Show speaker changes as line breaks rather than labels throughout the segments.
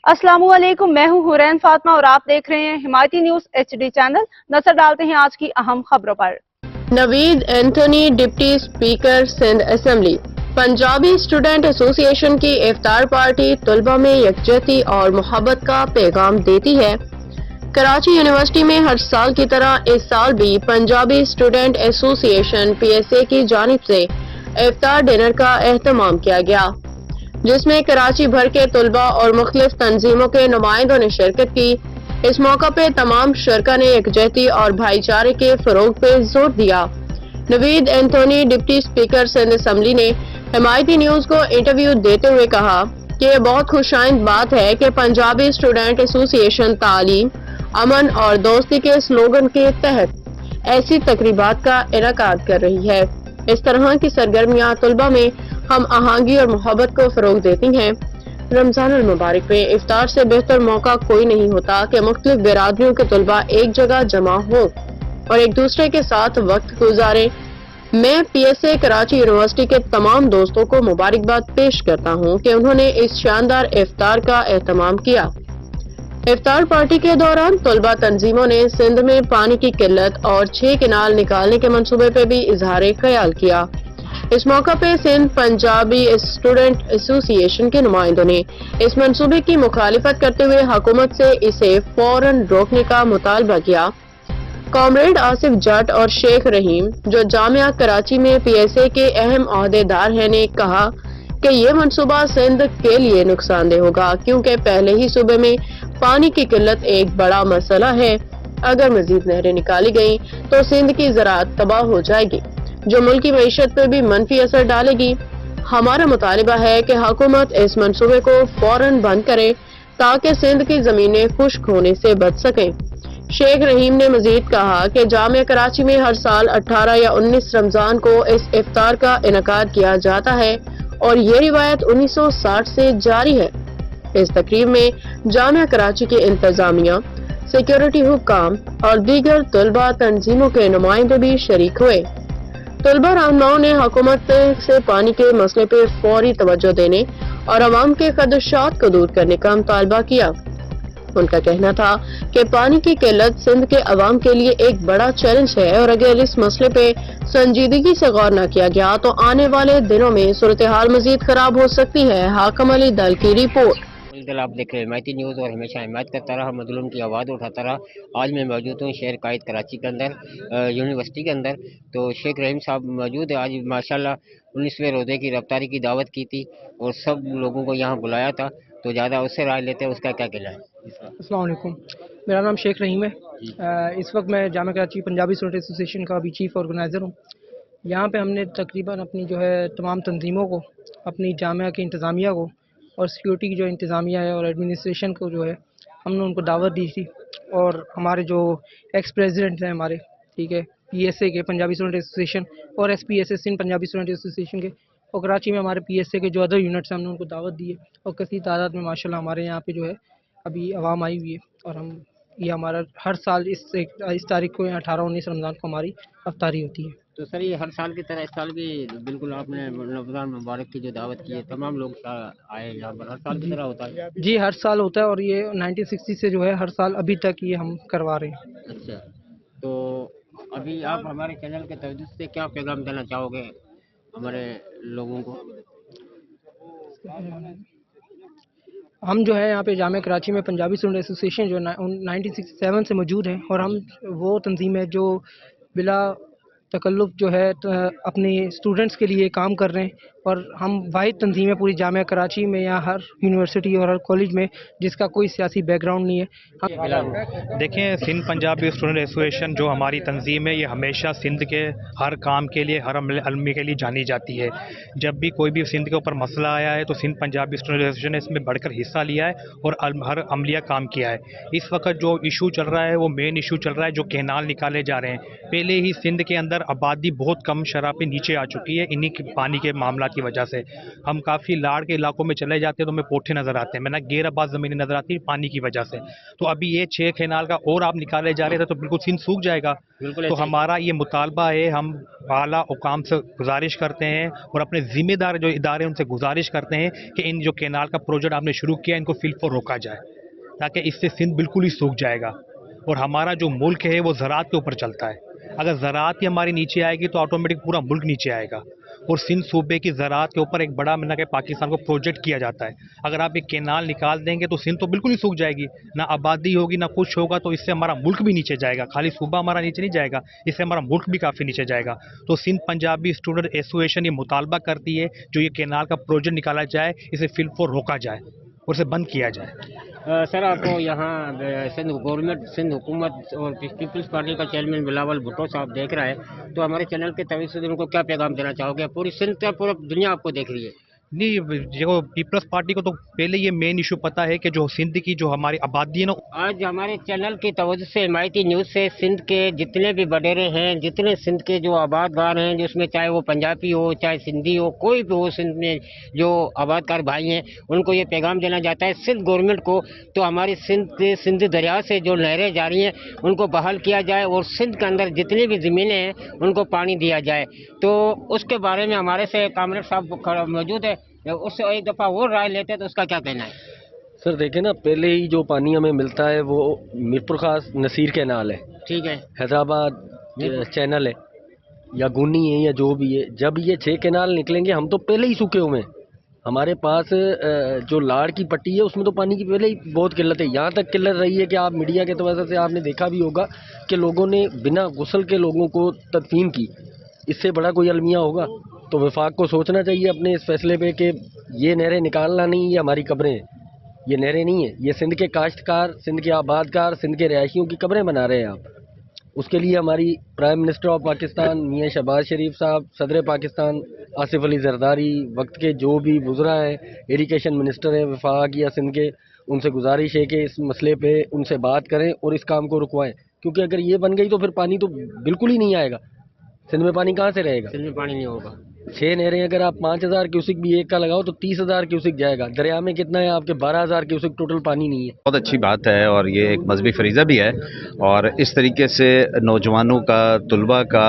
अस्सलामुअलैकुम, मैं हूं हुरैन फातिमा और आप देख रहे हैं हिमायती न्यूज HD चैनल। नजर डालते हैं आज की अहम खबरों पर।
Naveed Anthony deputy speaker Sindh assembly. Punjabi student association की इफ्तार पार्टी तलबा में यकजहती और मोहब्बत का पैगाम देती है। कराची यूनिवर्सिटी में हर साल की तरह इस साल भी पंजाबी स्टूडेंट एसोसिएशन PSA की जानिब से इफ्तार डिनर का एहतमाम किया गया, जिसमें कराची भर के तलबा और मुख्तलिफ तंजीमों के नुमाइंदों ने शिरकत की। इस मौका पे तमाम शरका ने यकजहती और भाईचारे के फरोग पे जोर दिया। Naveed Anthony deputy speaker Sindh assembly ने हिमायती न्यूज को इंटरव्यू देते हुए कहा कि ये बहुत खुशाइंद बात है कि पंजाबी स्टूडेंट एसोसिएशन तालीम, अमन और दोस्ती के स्लोगन के तहत ऐसी तकरीबात का इनेकाद कर रही है। इस तरह की सरगर्मियां तलबा में हम आहंगी और मोहब्बत को फरोग देती हैं। रमजान अल मुबारक में इफ्तार से बेहतर मौका कोई नहीं होता कि मुख्तलिफ बिरादरियों के तलबा एक जगह जमा हो और एक दूसरे के साथ वक्त गुजारे। मैं PSA कराची यूनिवर्सिटी के तमाम दोस्तों को मुबारकबाद पेश करता हूँ कि उन्होंने इस शानदार इफ्तार का एहतमाम किया। इफ्तार पार्टी के दौरान तलबा तंजीमों ने सिंध में पानी की किल्लत और 6 केनाल निकालने के मंसूबे पे भी इजहार ख्याल किया। इस मौका पे सिंध पंजाबी स्टूडेंट एसोसिएशन के नुमाइंदों ने इस मंसूबे की मुखालिफत करते हुए हुकूमत से इसे फौरन रोकने का मुतालबा किया। कॉमरेड आसिफ जट और शेख रहीम, जो जामिया कराची में PSA के अहम ओहदेदार हैं, ने कहा कि ये मंसूबा सिंध के लिए नुकसानदेह होगा, क्योंकि पहले ही सूबे में पानी की किल्लत एक बड़ा मसला है। अगर मजीद नहरें निकाली गयी तो सिंध की ज़राअत तबाह हो जाएगी, जो मुल्क की मईशत पर भी मनफी असर डालेगी। हमारा मुतालिबा है कि हुकूमत इस मंसूबे को फौरन बंद करे ताकि सिंध की जमीनें खुश्क होने से बच सकें। शेख रहीम ने मजीद कहा कि जामिया कराची में हर साल 18 या 19 रमजान को इस इफ्तार का इनेकाद किया जाता है और ये रिवायत 1960 से जारी है। इस तकरीब में जामिया कराची के इंतजामिया, सिक्योरिटी हुक्काम और दीगर तलबा तंजीमों के नुमाइंदे भी शरीक हुए। तलबा रहनुमाओं ने हुकूमत से पानी के मसले पे फौरी तवज्जो देने और अवाम के खदशात को दूर करने का मुतालबा किया। उनका कहना था कि पानी की किल्लत सिंध के अवाम के लिए एक बड़ा चैलेंज है और अगर इस मसले पे संजीदगी से गौर न किया गया तो आने वाले दिनों में सूरत हाल मजीद खराब हो सकती है। हाकम अली दल की रिपोर्ट।
आप देख रहे हैं हिमायती न्यूज़ और हमेशा हिमायत करता रहा, मजलूम की आवाज़ उठाता रहा। आज मैं मौजूद हूँ शहर कायद कराची के अंदर, यूनिवर्सिटी के अंदर। तो शेख रहीम साहब मौजूद है। आज माशाल्लाह 19वें रोज़े की रफ्तारी की दावत की थी और सब लोगों को यहाँ बुलाया था, तो ज़्यादा उससे राय लेते हैं, उसका क्या कहना है?
अस्सलाम वालेकुम, मेरा नाम शेख रहीम है। इस वक्त मैं जामिया कराची पंजाबी स्टूडेंट एसोसिएशन का भी चीफ ऑर्गेनाइज़र हूँ। यहाँ पे हमने तकरीबन अपनी जो है तमाम तंजीमों को, अपनी जामिया की इंतज़ामिया को और सिक्योरिटी की जो इंतज़ामिया है और एडमिनिस्ट्रेशन को जो है हमने उनको दावत दी थी। और हमारे जो एक्स प्रेसिडेंट हैं हमारे, ठीक है, PSA के पंजाबी स्टूडेंट एसोसिएशन और SPSA Sindh Punjabi student association के, और कराची में हमारे PSA के जो अदर यूनिट्स हैं हमने उनको दावत दी है। और कसी तादाद में माशाल्लाह हमारे यहाँ पे जो है अभी आवाम आई हुई है और हम ये हमारा हर साल इस तारीख को 18-19 रमज़ान को हमारी अफ्तारी होती है।
तो सर ये हर साल की तरह इस साल भी बिल्कुल आपने रमज़ान मुबारक की जो दावत की है, तमाम लोग आए यहाँ पर, हर साल की तरह होता है?
जी, हर साल होता है और ये 1960 से जो है हर साल अभी तक ये हम करवा रहे हैं।
अच्छा, तो अभी आप हमारे चैनल के तवज्जुह से क्या पैगाम देना चाहोगे हमारे लोगों को?
हम जो है यहाँ पे जामिया कराची में पंजाबी स्टूडेंट एसोसिएशन जो 1967 से मौजूद है और हम वो तंजीम है जो बिला तकल्लुफ़ जो है अपने स्टूडेंट्स के लिए काम कर रहे हैं। और हम वाहिद तंजीम है पूरी जामिया कराची में या हर यूनिवर्सिटी और हर कॉलेज में जिसका कोई सियासी बैकग्राउंड नहीं है।
देखें, सिंध पंजाबी स्टूडेंट एसोसिएशन जो हमारी तंजीम है ये हमेशा सिंध के हर काम के लिए, हर अमले के लिए जानी जाती है। जब भी कोई भी सिंध के ऊपर मसला आया है तो सिंध पंजाबी स्टूडेंट एसोसिएशन ने इसमें बढ़कर हिस्सा लिया है और हर अमलिया काम किया है। इस वक्त जो इशू चल रहा है वो मेन इशू चल रहा है जो केनाल निकाले जा रहे हैं। पहले ही सिंध के अंदर आबादी बहुत कम शरह पे नीचे आ चुकी है इन्हीं के पानी के मामला की वजह से। हम काफ़ी लाड़ के इलाकों में चले जाते हैं तो हमें पोठे नज़र आते हैं, मैं ना गैर-आबाद ज़मीनें नज़र आती है पानी की वजह से। तो अभी ये 6 कैनाल का और आप निकाले जा रहे थे तो बिल्कुल सिंध सूख जाएगा।
बिल्कुल
तो
ऐसे ही।
हमारा ये मुतालबा है, हम आला हुकाम से गुजारिश करते हैं और अपने ज़िम्मेदार जो इदारे हैं उनसे गुजारिश करते हैं कि इन जो कैनाल का प्रोजेक्ट आपने शुरू किया इनको फिल फॉर रोका जाए, ताकि इससे सिंध बिल्कुल ही सूख जाएगा। और हमारा जो मुल्क है वो ज़राअत के ऊपर चलता है, अगर ज़राअत ही हमारी नीचे आएगी तो ऑटोमेटिक पूरा मुल्क नीचे आएगा। और सिंध सूबे की ज़राअत के ऊपर एक बड़ा मिला के पाकिस्तान को प्रोजेक्ट किया जाता है। अगर आप एक कैनाल निकाल देंगे तो सिंध तो बिल्कुल ही सूख जाएगी, ना आबादी होगी ना कुछ होगा, तो इससे हमारा मुल्क भी नीचे जाएगा। खाली सूबा हमारा नीचे नहीं जाएगा, इससे हमारा मुल्क भी काफ़ी नीचे जाएगा। तो सिंध पंजाबी स्टूडेंट एसोसिएशन ये मुतालबा करती है जो ये कैनाल का प्रोजेक्ट निकाला जाए इसे फिल फॉर रोका जाए और इसे बंद किया जाए।
सर आपको यहाँ सिंध गवर्नमेंट, सिंध हुकूमत और पीपल्स पार्टी का चेयरमैन बिलावल भुट्टो साहब देख रहा है, तो हमारे चैनल के तवज्जो से उनको क्या पैगाम देना चाहोगे? पूरी सिंध का पूरा दुनिया आपको देख रही है।
नहीं, जो पीपल्स पार्टी को तो पहले ये मेन इशू पता है कि जो सिंध की जो हमारी आबादी है ना,
आज हमारे चैनल की तवज्जो से हिमायती न्यूज़ से सिंध के जितने भी बडेरे हैं, जितने सिंध के जो आबादगार हैं, जिसमें चाहे वो पंजाबी हो चाहे सिंधी हो, कोई भी हो सिंध में जो आबादकार भाई हैं, उनको ये पैगाम देना जाता है सिंध गवर्नमेंट को, तो हमारी सिंध दरिया से जो नहरें जा रही हैं उनको बहाल किया जाए और सिंध के अंदर जितनी भी ज़मीनें हैं उनको पानी दिया जाए। तो उसके बारे में हमारे से कामरेड साहब मौजूद है, उससे एक दफ़ा और राय लेते हैं तो उसका क्या कहना है?
सर देखें ना, पहले ही जो पानी हमें मिलता है वो मीरपुर खास नसीर कैनाल है,
ठीक है,
हैदराबाद चैनल है या गुनी है या जो भी है। जब ये 6 कैनाल निकलेंगे हम तो पहले ही सूखे हुए हैं। हमारे पास जो लाड़ की पट्टी है उसमें तो पानी की पहले ही बहुत किल्लत है। यहाँ तक किल्लत रही है कि आप मीडिया के तवज्जो से आपने देखा भी होगा कि लोगों ने बिना गुस्ल के लोगों को तदफीन की। इससे बड़ा कोई अलमिया होगा? तो वफाक को सोचना चाहिए अपने इस फैसले पे कि ये नहरें निकालना नहीं, ये हमारी कब्रें हैं, ये नहरें नहीं है। ये सिंध के काश्तकार, सिंध के आबादकार, सिंध के रहायशियों की कब्रें बना रहे हैं आप। उसके लिए हमारी प्राइम मिनिस्टर ऑफ पाकिस्तान मियां शहबाज शरीफ साहब, सदर पाकिस्तान आसिफ अली जरदारी, वक्त के जो भी वज़रा हैं, इरिगेशन मिनिस्टर हैं वफाक या सिंध के, उनसे गुजारिश है कि इस मसले पे उनसे बात करें और इस काम को रुकवाएं। क्योंकि अगर ये बन गई तो फिर पानी तो बिल्कुल ही नहीं आएगा। सिंध में पानी कहाँ से रहेगा?
सिंध में पानी नहीं होगा।
6 नहरें अगर आप 5000 क्यूसिक भी एक का लगाओ तो 30,000 क्यूसिक जाएगा। दरिया में कितना है आपके? 12,000 क्यूसिक टोटल पानी नहीं है।
बहुत अच्छी बात है और ये एक मजहबी फरीज़ा भी है और इस तरीके से नौजवानों का, तलबा का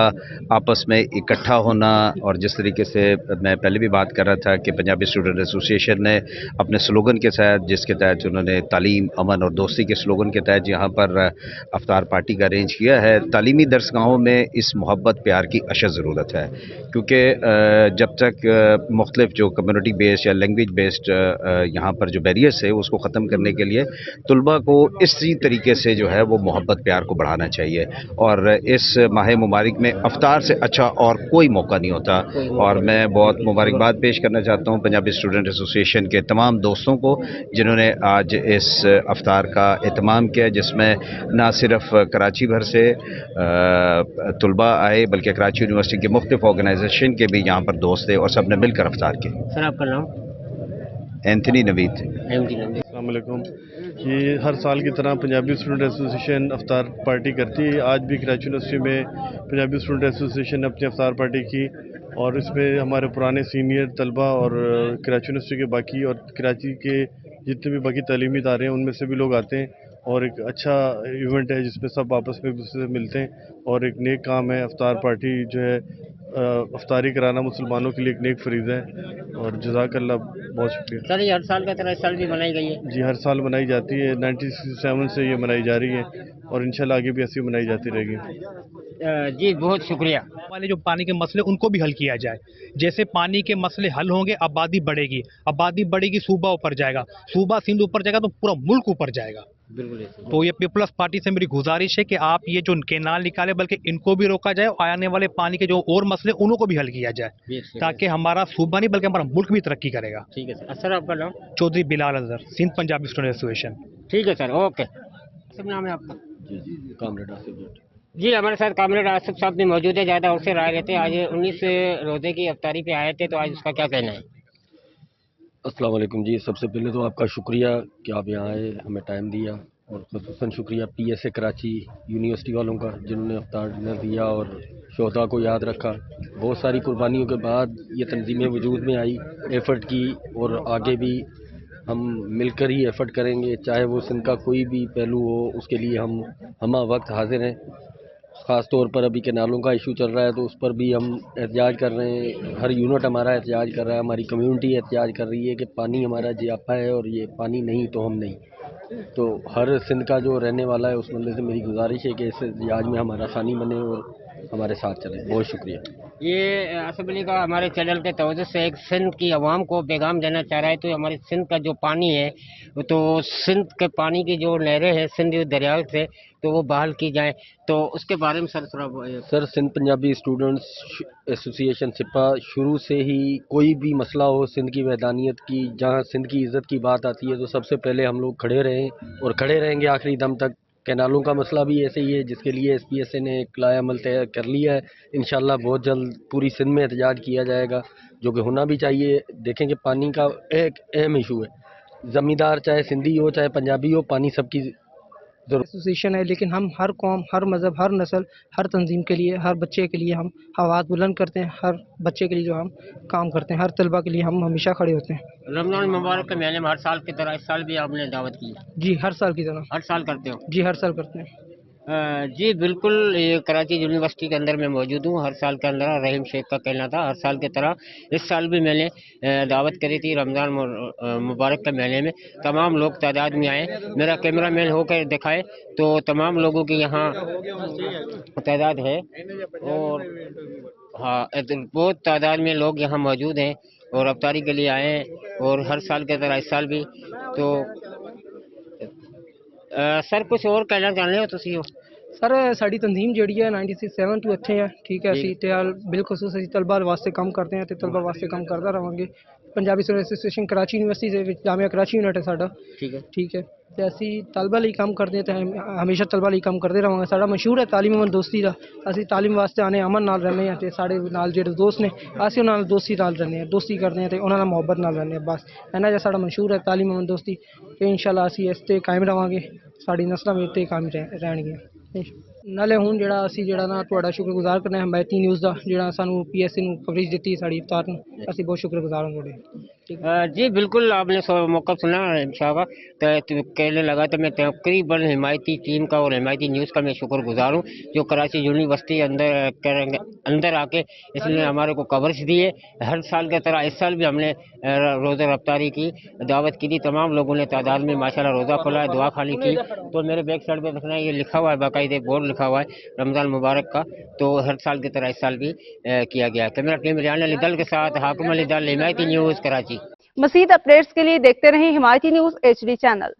आपस में इकट्ठा होना, और जिस तरीके से मैं पहले भी बात कर रहा था कि पंजाबी स्टूडेंट एसोसिएशन ने अपने स्लोगन के तहत, जिसके तहत उन्होंने तालीम, अमन और दोस्ती के स्लोगन के तहत यहाँ पर अफ्तार पार्टी का अरेंज किया है। तालीमी दरसगाहों में इस मोहब्बत प्यार की अशद ज़रूरत है, क्योंकि जब तक मुख्तलिफ जो कम्युनिटी बेस्ड या लैंग्वेज बेस्ड यहाँ पर जो बैरियर्स है उसको ख़त्म करने के लिए तलबा को इसी तरीके से जो है वो मोहब्बत प्यार को बढ़ाना चाहिए। और इस माह मुबारक में अफ्तार से अच्छा और कोई मौका नहीं होता। और मैं बहुत मुबारकबाद पेश करना चाहता हूँ पंजाबी स्टूडेंट एसोसिएशन के तमाम दोस्तों को जिन्होंने आज इस अफ्तार का एहतमाम किया, जिसमें ना सिर्फ कराची भर से तलबा आए बल्कि कराची यूनिवर्सिटी के मुख्तलिफ ऑर्गेनाइजेशन के भी यहाँ पर दोस्त थे और सब ने मिलकर अफ्तार की।
सर आपका नाम?
एंथनी नवीद।
अस्सलाम वालेकुम। ये हर साल की तरह पंजाबी स्टूडेंट एसोसिएशन अफ्तार पार्टी करती है। आज भी कराची यूनिवर्सिटी में पंजाबी स्टूडेंट एसोसिएशन ने अपनी अफ्तार पार्टी की और इसमें हमारे पुराने सीनियर तलबा और कराची यूनिवर्सिटी के बाकी और कराची के जितने भी बाकी तालीमी इदारे हैं उनमें से भी लोग आते हैं और एक अच्छा इवेंट है जिसमें सब आपस में एक दूसरे से मिलते हैं और एक नेक काम है। अफ्तार पार्टी जो है अफ्तारी कराना मुसलमानों के लिए एक नेक फरीज़ है और जज़ाकल्लाह, बहुत शुक्रिया।
सर ये हर साल का तरह इस साल भी मनाई गई है?
जी हर साल मनाई जाती है, 1967 से ये मनाई जा रही है और इंशाल्लाह आगे भी ऐसी मनाई जाती रहेगी।
जी बहुत शुक्रिया।
वाले जो पानी के मसले उनको भी हल किया जाए। जैसे पानी के मसले हल होंगे आबादी बढ़ेगी, आबादी बढ़ेगी सूबा ऊपर जाएगा, सूबा सिंध ऊपर जाएगा तो पूरा मुल्क ऊपर जाएगा।
बिल्कुल।
तो ये पीपल्स पार्टी से मेरी गुजारिश है कि आप ये जो कैनाल निकाले बल्कि इनको भी रोका जाए और आने वाले पानी के जो और मसले उनको भी हल किया जाए, ताकि हमारा सूबा नहीं बल्कि हमारा मुल्क भी तरक्की करेगा।
ठीक है सर। सर आपका नाम?
Chaudhry Bilal Azhar, Sindh Punjabi student association.
ठीक है सर, ओके। सब नाम है आपका?
जी कामरेड आसिफ।
जी हमारे साथ कामरेड आसिफ साहब भी मौजूद है, ज़्यादा उससे राय लेते हैं। आज 19 रोज़े की अफ्तारी पे आए थे, तो आज उसका क्या कहना है?
अस्सलाम वालेकुम जी। सबसे पहले तो आपका शुक्रिया कि आप यहाँ आए, हमें टाइम दिया और ख़ुसूसन शुक्रिया PSA कराची यूनिवर्सिटी वालों का जिन्होंने अफ्तार डिनर दिया और शोहदा को याद रखा। बहुत सारी कुर्बानियों के बाद ये तंजीमें वजूद में आई, एफ़र्ट की, और आगे भी हम मिलकर ही एफ़र्ट करेंगे, चाहे वो सिंध का कोई भी पहलू हो, उसके लिए हम वक्त हाजिर हैं। ख़ास तौर पर अभी कैनालों का इशू चल रहा है तो उस पर भी हम एहतजाज कर रहे हैं। हर यूनिट हमारा एहतजाज कर रहा है, हमारी कम्यूनिटी एहतजाज कर रही है कि पानी हमारा जियापा है और ये पानी नहीं तो हम नहीं। तो हर सिंध का जो रहने वाला है उस बंदे से मेरी गुजारिश है कि इस एहतजाज में हमारा सानी बने और हमारे साथ चले। बहुत शुक्रिया।
ये आसिफ अली का हमारे चैनल के तवज्जो से एक सिंध की आवाम को पैगाम देना चाह रहा है। तो हमारे सिंध का जो पानी है, तो सिंध के पानी की जो नहरें हैं सिंध दरिया से, तो वो बहाल की जाए। तो उसके बारे में सर थोड़ा
sir, Sindh Punjabi students association सिपा शुरू से ही कोई भी मसला हो सिंध की वहदानियत की, जहाँ सिंध की इज़्ज़त की बात आती है तो सबसे पहले हम लोग खड़े रहे और खड़े रहेंगे आखिरी दम तक। कैनालों का मसला भी ऐसे ही है जिसके लिए SPSA ने एक लाया अमल तय कर लिया है। इंशाल्लाह बहुत जल्द पूरी सिंध में एहतजाज किया जाएगा, जो कि होना भी चाहिए। देखें कि पानी का एक अहम इशू है, ज़मींदार चाहे सिंधी हो चाहे पंजाबी हो, पानी सबकी ज़रूरत।
एसोसिएशन है, लेकिन हम हर कौम, हर मज़हब, हर नस्ल, हर तंजीम के लिए, हर बच्चे के लिए हम आवाज़ बुलंद करते हैं। हर बच्चे के लिए जो हम काम करते हैं, हर तलबा के लिए हम हमेशा खड़े होते हैं।
रमज़ान मुबारक के महीने में हर साल की तरह इस साल भी आपने दावत की?
जी, हर साल की तरह।
हर साल करते हो?
जी, हर साल करते हैं।
जी बिल्कुल, ये कराची यूनिवर्सिटी के अंदर मैं मौजूद हूँ। हर साल के अंदर रहीम शेख का कहना था, हर साल की तरह इस साल भी मैंने दावत करी थी रमज़ान मुबारक के महीने में। तमाम लोग तादाद में आए, मेरा कैमरा मैन होकर दिखाए तो तमाम लोगों की यहाँ तादाद है, और हाँ बहुत तादाद में लोग यहाँ मौजूद हैं और अफ्तारी के लिए आए हैं, और हर साल की तरह इस साल भी। तो सर कुछ और कहना चाहते हो तुसी?
सर, साड़ी तंजीम जी है 96-7 तो इत्थे है, ठीक है। असी ते बिलखसूस असी तलबा वास्ते काम करते हैं, तो तलबा वास्ते काम करता रहांगे। Punjabi student association Karachi university दे विच जामिया कराची यूनिट है साडा, ठीक है। ते असी तलबा लई काम करते हैं, तो हमेशा तलबा लई काम करते रहांगे। साडा मशहूर है तालीम अमन दोस्ती दा। असी तालीम वास्ते आने अमन नाल रहने हैं, ते साडे नाल जेहड़े दोस्त ने असी उन्हां नाल दोस्ती नाल रहने हैं, दोस्ती करते हैं, ते उन्हां नाल मोहब्बत नाल रहने हैं। बस इन्ना जे साडा मशहूर है तालीम अमन दोस्ती, ते इंशाल्लाह असी इस ते कायम रहांगे। साडी नस्लां भी ते कायम रहणगीਆਂ। नाले हुण जेहड़ा असी जेहड़ा ना तुहाडा शुक्रगुजार करना है हिमायती न्यूज़ दा, जेहड़ा सानू PSA नू कवरेज दित्ती साडी इफ्तार नू, असी बहुत शुक्रगुजार हां तुहाडे।
जी बिल्कुल, आपने मौका सुना इंशाल्लाह, तो कहने लगा तो मैं तकरीबन हिमायती टीम का और हिमायती न्यूज़ का मैं शुक्रगुजार हूँ, जो कराची यूनिवर्सिटी अंदर आके इसने हमारे को कवरेज दी है। हर साल की तरह इस साल भी हमने रोज़ा रफ्तारी की दावत की थी। तमाम लोगों ने तादाद में माशाल्लाह रोज़ा खोला है, दुआ खानी की। तो मेरे बैक साइड पे देखना, ये लिखा हुआ है, बाकायदे बोर्ड लिखा हुआ है रमज़ान मुबारक का। तो हर साल की तरह इस साल भी किया गया। कैमरा टीम रियान अली दल के साथ हाकिम अली दल, हिमायती न्यूज़ कराची।
मज़ीद अपडेट्स के लिए देखते रहें हिमायती न्यूज़ HD चैनल।